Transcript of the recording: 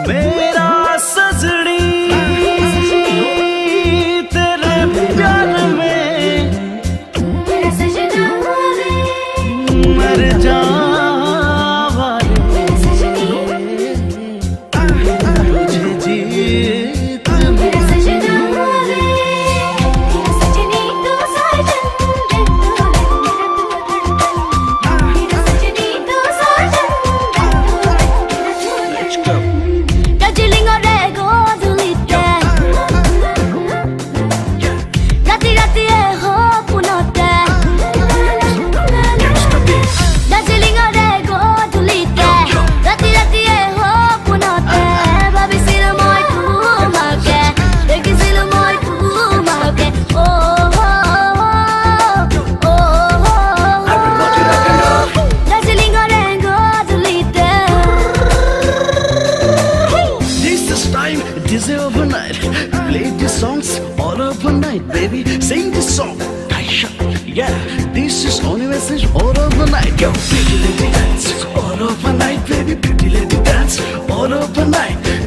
मेरा सजनी तेरे प्यार में मर जावा तुझे जीत Let's go. This is overnight. Play these songs all overnight, baby. Sing this song. Yeah, this is only message all overnight. Yo, pretty lady dance all overnight, baby. Pretty lady dance all overnight.